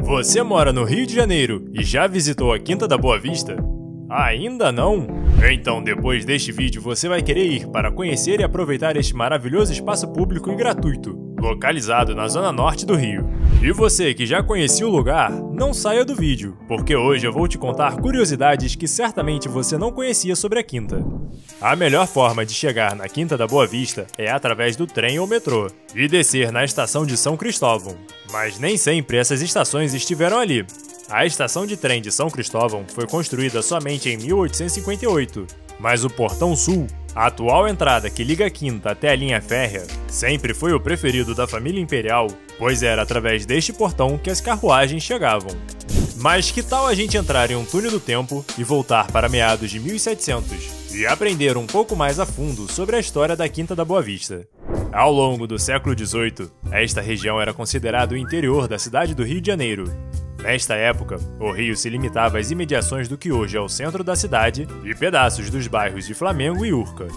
Você mora no Rio de Janeiro e já visitou a Quinta da Boa Vista? Ainda não? Então depois deste vídeo você vai querer ir para conhecer e aproveitar este maravilhoso espaço público e gratuito, localizado na zona norte do Rio. E você que já conhecia o lugar, não saia do vídeo, porque hoje eu vou te contar curiosidades que certamente você não conhecia sobre a Quinta. A melhor forma de chegar na Quinta da Boa Vista é através do trem ou metrô, e descer na estação de São Cristóvão. Mas nem sempre essas estações estiveram ali. A estação de trem de São Cristóvão foi construída somente em 1858, mas o Portão Sul, a atual entrada que liga a Quinta até a linha férrea, sempre foi o preferido da família imperial, pois era através deste portão que as carruagens chegavam. Mas que tal a gente entrar em um túnel do tempo e voltar para meados de 1700 e aprender um pouco mais a fundo sobre a história da Quinta da Boa Vista? Ao longo do século XVIII, esta região era considerada o interior da cidade do Rio de Janeiro. Nesta época, o Rio se limitava às imediações do que hoje é o centro da cidade e pedaços dos bairros de Flamengo e Urca.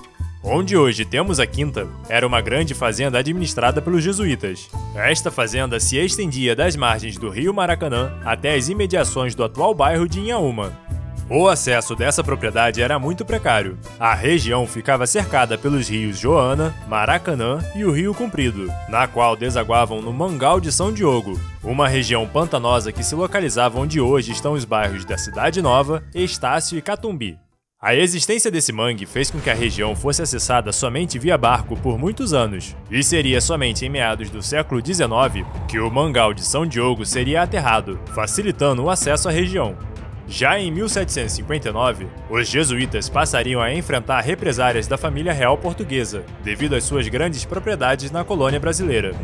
Onde hoje temos a Quinta, era uma grande fazenda administrada pelos jesuítas. Esta fazenda se estendia das margens do Rio Maracanã até as imediações do atual bairro de Inhaúma. O acesso dessa propriedade era muito precário. A região ficava cercada pelos rios Joana, Maracanã e o Rio Comprido, na qual desaguavam no Mangal de São Diogo, uma região pantanosa que se localizava onde hoje estão os bairros da Cidade Nova, Estácio e Catumbi. A existência desse mangue fez com que a região fosse acessada somente via barco por muitos anos, e seria somente em meados do século XIX que o Mangal de São Diogo seria aterrado, facilitando o acesso à região. Já em 1759, os jesuítas passariam a enfrentar represárias da família real portuguesa, devido às suas grandes propriedades na colônia brasileira.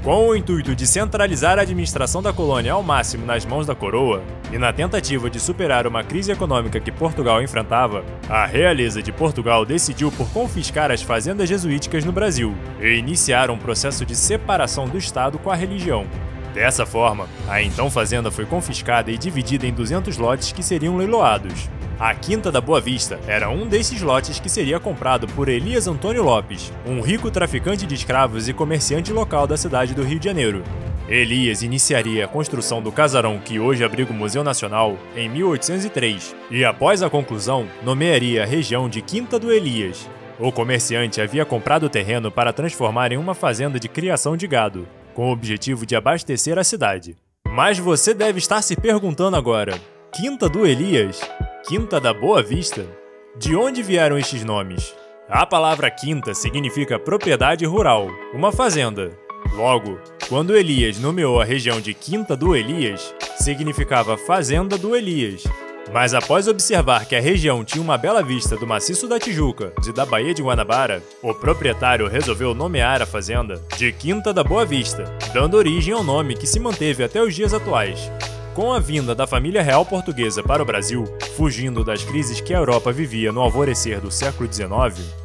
Com o intuito de centralizar a administração da colônia ao máximo nas mãos da coroa, e na tentativa de superar uma crise econômica que Portugal enfrentava, a realeza de Portugal decidiu por confiscar as fazendas jesuíticas no Brasil e iniciar um processo de separação do Estado com a religião. Dessa forma, a então fazenda foi confiscada e dividida em 200 lotes que seriam leiloados. A Quinta da Boa Vista era um desses lotes que seria comprado por Elias Antônio Lopes, um rico traficante de escravos e comerciante local da cidade do Rio de Janeiro. Elias iniciaria a construção do casarão que hoje abriga o Museu Nacional em 1803 e, após a conclusão, nomearia a região de Quinta do Elias. O comerciante havia comprado o terreno para transformar em uma fazenda de criação de gado, com o objetivo de abastecer a cidade. Mas você deve estar se perguntando agora, Quinta do Elias? Quinta da Boa Vista? De onde vieram estes nomes? A palavra quinta significa propriedade rural, uma fazenda. Logo, quando Elias nomeou a região de Quinta do Elias, significava Fazenda do Elias. Mas após observar que a região tinha uma bela vista do Maciço da Tijuca e da Baía de Guanabara, o proprietário resolveu nomear a fazenda de Quinta da Boa Vista, dando origem ao nome que se manteve até os dias atuais. Com a vinda da família real portuguesa para o Brasil, fugindo das crises que a Europa vivia no alvorecer do século XIX,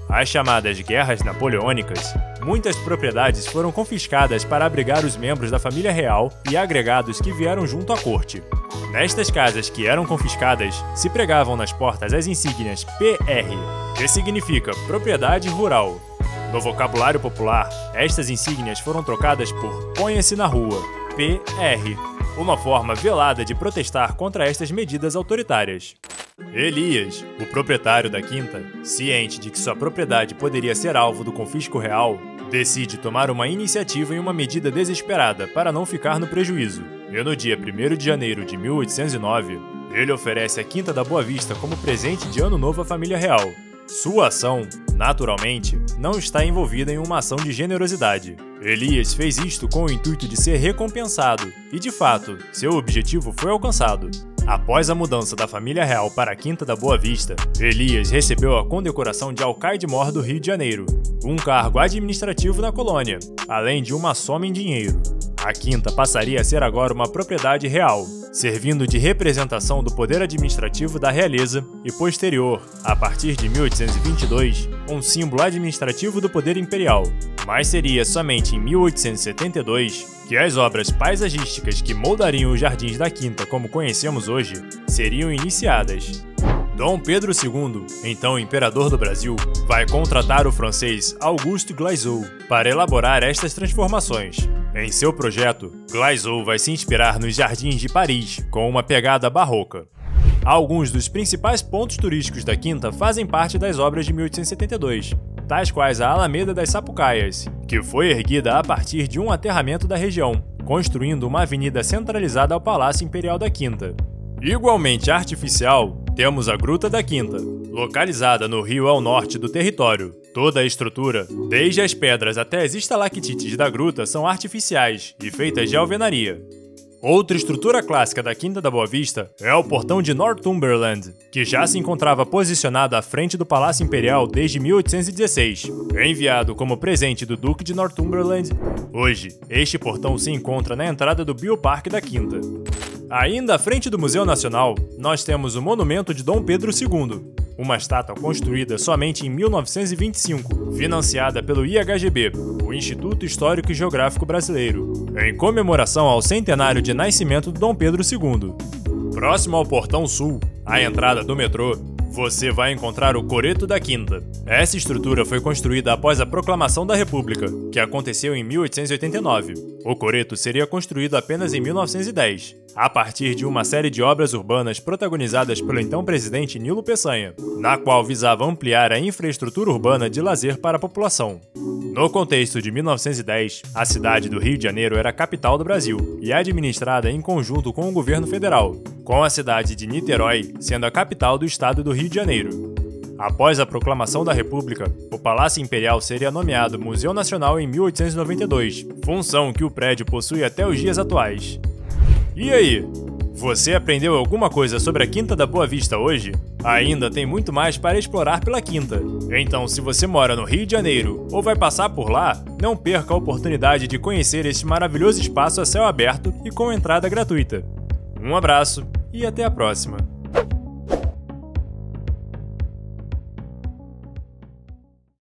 as chamadas Guerras Napoleônicas, muitas propriedades foram confiscadas para abrigar os membros da família real e agregados que vieram junto à corte. Nestas casas que eram confiscadas, se pregavam nas portas as insígnias PR, que significa Propriedade Rural. No vocabulário popular, estas insígnias foram trocadas por Ponha-se na Rua, PR, uma forma velada de protestar contra estas medidas autoritárias. Elias, o proprietário da quinta, ciente de que sua propriedade poderia ser alvo do confisco real, decide tomar uma iniciativa e uma medida desesperada para não ficar no prejuízo. E no dia 1º de janeiro de 1809, ele oferece a Quinta da Boa Vista como presente de Ano Novo à família real. Sua ação, naturalmente, não está envolvida em uma ação de generosidade. Elias fez isto com o intuito de ser recompensado, e de fato, seu objetivo foi alcançado. Após a mudança da família real para a Quinta da Boa Vista, Elias recebeu a condecoração de Alcaide-Mor do Rio de Janeiro, um cargo administrativo na colônia, além de uma soma em dinheiro. A Quinta passaria a ser agora uma propriedade real, servindo de representação do poder administrativo da realeza e posterior, a partir de 1822, um símbolo administrativo do poder imperial. Mas seria somente em 1872 que as obras paisagísticas que moldariam os jardins da Quinta como conhecemos hoje seriam iniciadas. Dom Pedro II, então imperador do Brasil, vai contratar o francês Auguste Guizot para elaborar estas transformações. Em seu projeto, Glazou vai se inspirar nos jardins de Paris, com uma pegada barroca. Alguns dos principais pontos turísticos da Quinta fazem parte das obras de 1872, tais quais a Alameda das Sapucaias, que foi erguida a partir de um aterramento da região, construindo uma avenida centralizada ao Palácio Imperial da Quinta. Igualmente artificial, temos a Gruta da Quinta, localizada no rio ao norte do território. Toda a estrutura, desde as pedras até as estalactites da gruta, são artificiais e feitas de alvenaria. Outra estrutura clássica da Quinta da Boa Vista é o Portão de Northumberland, que já se encontrava posicionado à frente do Palácio Imperial desde 1816. Enviado como presente do Duque de Northumberland, hoje, este portão se encontra na entrada do Bioparque da Quinta. Ainda à frente do Museu Nacional, nós temos o Monumento de Dom Pedro II, uma estátua construída somente em 1925, financiada pelo IHGB, o Instituto Histórico e Geográfico Brasileiro, em comemoração ao centenário de nascimento de Dom Pedro II. Próximo ao Portão Sul, à entrada do metrô, você vai encontrar o Coreto da Quinta. Essa estrutura foi construída após a Proclamação da República, que aconteceu em 1889. O Coreto seria construído apenas em 1910, a partir de uma série de obras urbanas protagonizadas pelo então presidente Nilo Peçanha, na qual visava ampliar a infraestrutura urbana de lazer para a população. No contexto de 1910, a cidade do Rio de Janeiro era a capital do Brasil e administrada em conjunto com o governo federal, com a cidade de Niterói sendo a capital do estado do Rio de Janeiro. Após a proclamação da República, o Palácio Imperial seria nomeado Museu Nacional em 1892, função que o prédio possui até os dias atuais. E aí? Você aprendeu alguma coisa sobre a Quinta da Boa Vista hoje? Ainda tem muito mais para explorar pela Quinta. Então, se você mora no Rio de Janeiro ou vai passar por lá, não perca a oportunidade de conhecer este maravilhoso espaço a céu aberto e com entrada gratuita. Um abraço e até a próxima!